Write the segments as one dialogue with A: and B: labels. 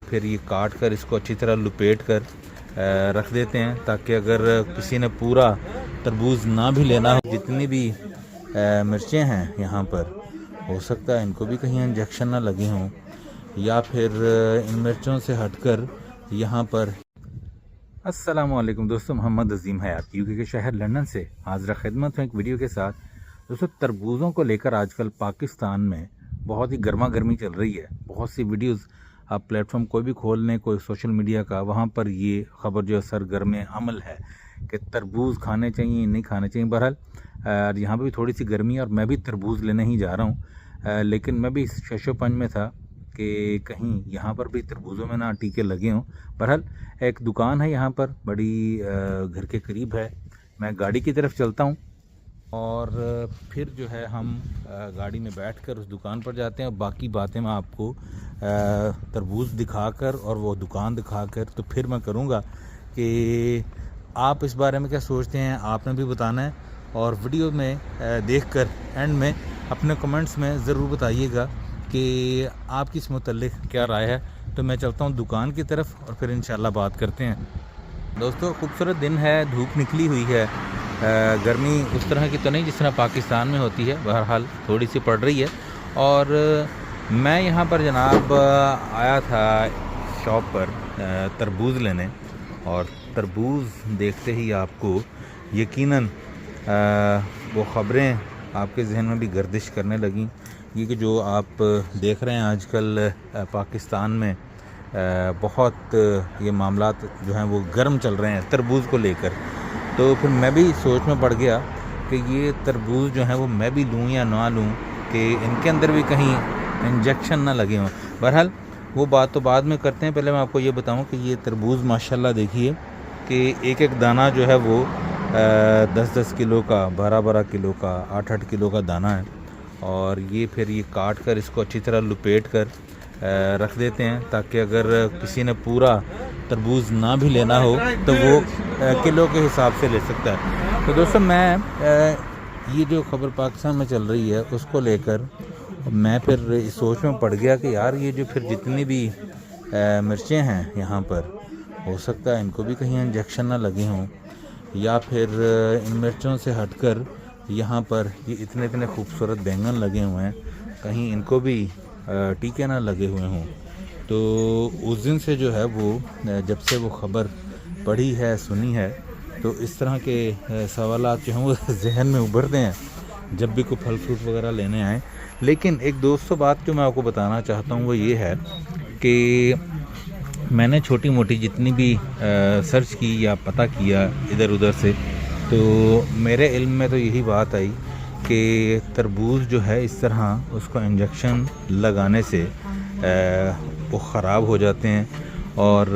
A: پھر یہ کاٹ کر اس کو اچھی طرح لپیٹ کر رکھ دیتے ہیں تاکہ اگر کسی نے پورا تربوز نہ بھی لینا ہو، جتنی بھی مرچیں ہیں یہاں پر ہو سکتا ہے ان کو بھی کہیں انجیکشن نہ لگے ہوں، یا پھر ان مرچوں سے ہٹ کر یہاں پر۔ السلام علیکم دوستو، محمد عظیم حیات یو کے شہر لندن سے حاضر خدمت ہوں ایک ویڈیو کے ساتھ۔ دوستو تربوزوں کو لے کر آج کل پاکستان میں بہت ہی گرما گرمی چل رہی ہے۔ بہت سی ویڈیوز آپ پلیٹ فارم کوئی بھی کھول لیں، کوئی سوشل میڈیا کا، وہاں پر یہ خبر جو سرگرم عمل ہے کہ تربوز کھانے چاہیے نہیں کھانے چاہیے۔ بہرحال یہاں پہ بھی تھوڑی سی گرمی ہے اور میں بھی تربوز لینے ہی جا رہا ہوں، لیکن میں بھی شش و پنج میں تھا کہ کہیں یہاں پر بھی تربوزوں میں نہ ٹیکے لگے ہوں۔ بہرحال ایک دکان ہے یہاں پر بڑی گھر کے قریب ہے، میں گاڑی کی طرف چلتا ہوں اور پھر جو ہے ہم گاڑی میں بیٹھ کر اس دکان پر جاتے ہیں اور باقی باتیں میں آپ کو تربوز دکھا کر اور وہ دکان دکھا کر تو پھر میں کروں گا کہ آپ اس بارے میں کیا سوچتے ہیں، آپ نے بھی بتانا ہے، اور ویڈیو میں دیکھ کر اینڈ میں اپنے کمنٹس میں ضرور بتائیے گا کہ آپ کی اس متعلق کیا رائے ہے۔ تو میں چلتا ہوں دکان کی طرف اور پھر انشاءاللہ بات کرتے ہیں۔ دوستو خوبصورت دن ہے، دھوپ نکلی ہوئی ہے، گرمی اس طرح کی تو نہیں جس طرح پاکستان میں ہوتی ہے، بہرحال تھوڑی سی پڑ رہی ہے۔ اور میں یہاں پر جناب آیا تھا شاپ پر تربوز لینے، اور تربوز دیکھتے ہی آپ کو یقیناً وہ خبریں آپ کے ذہن میں بھی گردش کرنے لگیں، یہ کہ جو آپ دیکھ رہے ہیں آج کل پاکستان میں بہت یہ معاملات جو ہیں وہ گرم چل رہے ہیں تربوز کو لے کر۔ تو پھر میں بھی سوچ میں پڑ گیا کہ یہ تربوز جو ہیں وہ میں بھی لوں یا نہ لوں، کہ ان کے اندر بھی کہیں انجیکشن نہ لگے ہوں۔ بہرحال وہ بات تو بعد میں کرتے ہیں، پہلے میں آپ کو یہ بتاؤں کہ یہ تربوز ماشاءاللہ دیکھیے کہ ایک ایک دانہ جو ہے وہ 10-10 کلو کا، 12-12 کلو کا، 8-8 کلو کا دانہ ہے، اور یہ پھر یہ کاٹ کر اس کو اچھی طرح لپیٹ کر رکھ دیتے ہیں تاکہ اگر کسی نے پورا تربوز نہ بھی لینا ہو تو وہ کلو کے حساب سے لے سکتا ہے۔ تو دوستو میں یہ جو خبر پاکستان میں چل رہی ہے اس کو لے کر میں پھر اس سوچ میں پڑ گیا کہ یار یہ جو پھر جتنی بھی مرچیں ہیں یہاں پر ہو سکتا ہے ان کو بھی کہیں انجیکشن نہ لگے ہوں، یا پھر ان مرچوں سے ہٹ کر یہاں پر یہ اتنے خوبصورت بینگن لگے ہوئے ہیں کہیں ان کو بھی ٹیکے نہ لگے ہوئے ہوں۔ تو اس دن سے جو ہے وہ جب سے وہ خبر پڑھی ہے سنی ہے تو اس طرح کے سوالات جو ہیں وہ ذہن میں ابھرتے ہیں جب بھی کوئی پھل فروٹ وغیرہ لینے آئیں۔ لیکن ایک دوستو بات جو میں آپ کو بتانا چاہتا ہوں وہ یہ ہے کہ میں نے چھوٹی موٹی جتنی بھی سرچ کی یا پتہ کیا ادھر ادھر سے، تو میرے علم میں تو یہی بات آئی کہ تربوز جو ہے اس طرح اس کو انجیکشن لگانے سے وہ خراب ہو جاتے ہیں، اور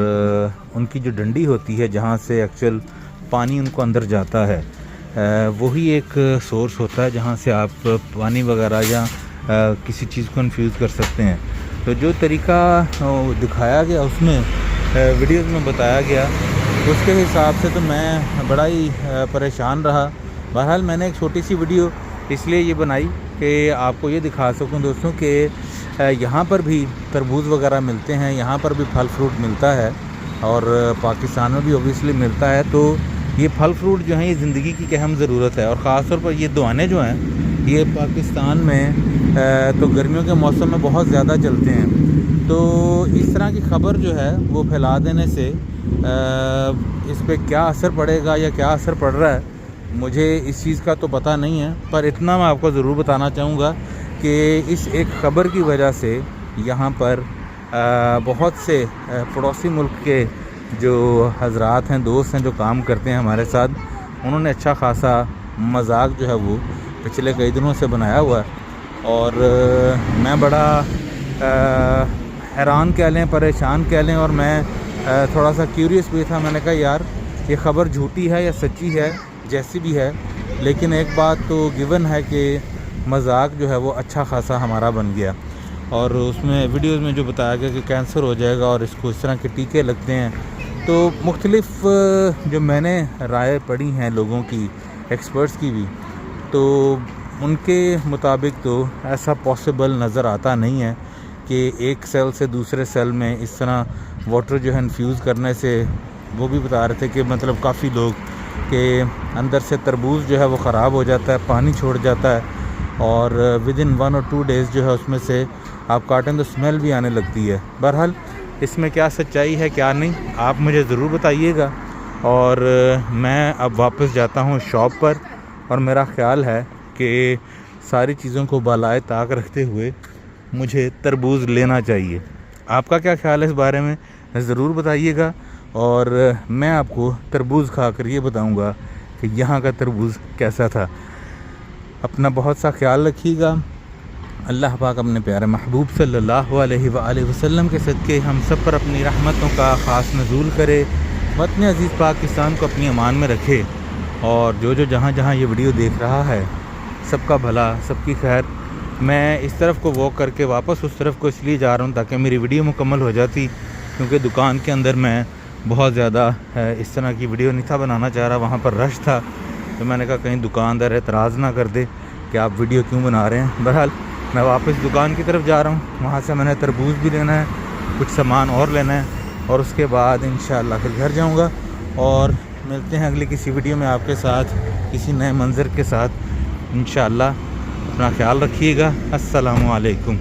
A: ان کی جو ڈنڈی ہوتی ہے جہاں سے ایکچوئل پانی ان کو اندر جاتا ہے، وہی ایک سورس ہوتا ہے جہاں سے آپ پانی وغیرہ یا کسی چیز کو انفیوز کر سکتے ہیں۔ تو جو طریقہ دکھایا گیا اس میں ویڈیوز میں بتایا گیا اس کے حساب سے تو میں بڑا ہی پریشان رہا۔ بہرحال میں نے ایک چھوٹی سی ویڈیو اس لیے یہ بنائی کہ آپ کو یہ دکھا سکوں دوستوں کہ یہاں پر بھی تربوز وغیرہ ملتے ہیں، یہاں پر بھی پھل فروٹ ملتا ہے، اور پاکستان میں بھی اوبیسلی ملتا ہے۔ تو یہ پھل فروٹ جو ہیں یہ زندگی کی اہم ضرورت ہے، اور خاص طور پر یہ دوانے جو ہیں یہ پاکستان میں تو گرمیوں کے موسم میں بہت زیادہ چلتے ہیں۔ تو اس طرح کی خبر جو ہے وہ پھیلا دینے سے اس پہ کیا اثر پڑے گا یا کیا اثر پڑ رہا ہے مجھے اس چیز کا تو پتہ نہیں ہے، پر اتنا میں آپ کو ضرور بتانا چاہوں گا کہ اس ایک خبر کی وجہ سے یہاں پر بہت سے پڑوسی ملک کے جو حضرات ہیں، دوست ہیں جو کام کرتے ہیں ہمارے ساتھ، انہوں نے اچھا خاصا مذاق جو ہے وہ پچھلے کئی دنوں سے بنایا ہوا ہے، اور میں بڑا حیران کہہ لیں، پریشان کہہ لیں، اور میں تھوڑا سا کیوریس بھی تھا۔ میں نے کہا یار یہ خبر جھوٹی ہے یا سچی ہے، جیسی بھی ہے، لیکن ایک بات تو گیون ہے کہ مذاق جو ہے وہ اچھا خاصا ہمارا بن گیا، اور اس میں ویڈیوز میں جو بتایا گیا کہ کینسر ہو جائے گا اور اس کو اس طرح کے ٹیکے لگتے ہیں۔ تو مختلف جو میں نے رائے پڑھی ہیں لوگوں کی، ایکسپرٹس کی بھی، تو ان کے مطابق تو ایسا پاسبل نظر آتا نہیں ہے کہ ایک سیل سے دوسرے سیل میں اس طرح واٹر جو ہے انفیوز کرنے سے وہ بھی بتا رہے تھے کہ مطلب کافی لوگ کہ اندر سے تربوز جو ہے وہ خراب ہو جاتا ہے، پانی چھوڑ جاتا ہے، اور ودن 1 اور 2 ڈیز جو ہے اس میں سے آپ کاٹیں تو اسمیل بھی آنے لگتی ہے۔ بہرحال اس میں کیا سچائی ہے کیا نہیں آپ مجھے ضرور بتائیے گا، اور میں اب واپس جاتا ہوں شاپ پر، اور میرا خیال ہے کہ ساری چیزوں کو بالائے طاق رکھتے ہوئے مجھے تربوز لینا چاہیے۔ آپ کا کیا خیال ہے اس بارے میں ضرور بتائیے گا، اور میں آپ کو تربوز کھا کر یہ بتاؤں گا کہ یہاں کا تربوز کیسا تھا۔ اپنا بہت سا خیال رکھیے گا۔ اللہ پاک اپنے پیارے محبوب صلی اللہ علیہ وآلہ وسلم کے صدقے ہم سب پر اپنی رحمتوں کا خاص نزول کرے، وطن عزیز پاکستان کو اپنی امان میں رکھے، اور جو جہاں جہاں یہ ویڈیو دیکھ رہا ہے سب کا بھلا، سب کی خیر۔ میں اس طرف کو واک کر کے واپس اس طرف کو اس لیے جا رہا ہوں تاکہ میری ویڈیو مکمل ہو جاتی، کیونکہ دکان کے اندر میں بہت زیادہ اس طرح کی ویڈیو نہیں تھا بنانا چاہ رہا، وہاں پر رش تھا، تو میں نے کہا کہیں دکاندار اعتراض نہ کر دے کہ آپ ویڈیو کیوں بنا رہے ہیں۔ بہرحال میں واپس دکان کی طرف جا رہا ہوں، وہاں سے میں نے تربوز بھی لینا ہے، کچھ سامان اور لینا ہے، اور اس کے بعد انشاءاللہ پھر گھر جاؤں گا، اور ملتے ہیں اگلی کسی ویڈیو میں آپ کے ساتھ کسی نئے منظر کے ساتھ انشاءاللہ۔ اپنا خیال رکھیے گا۔ السلام علیکم۔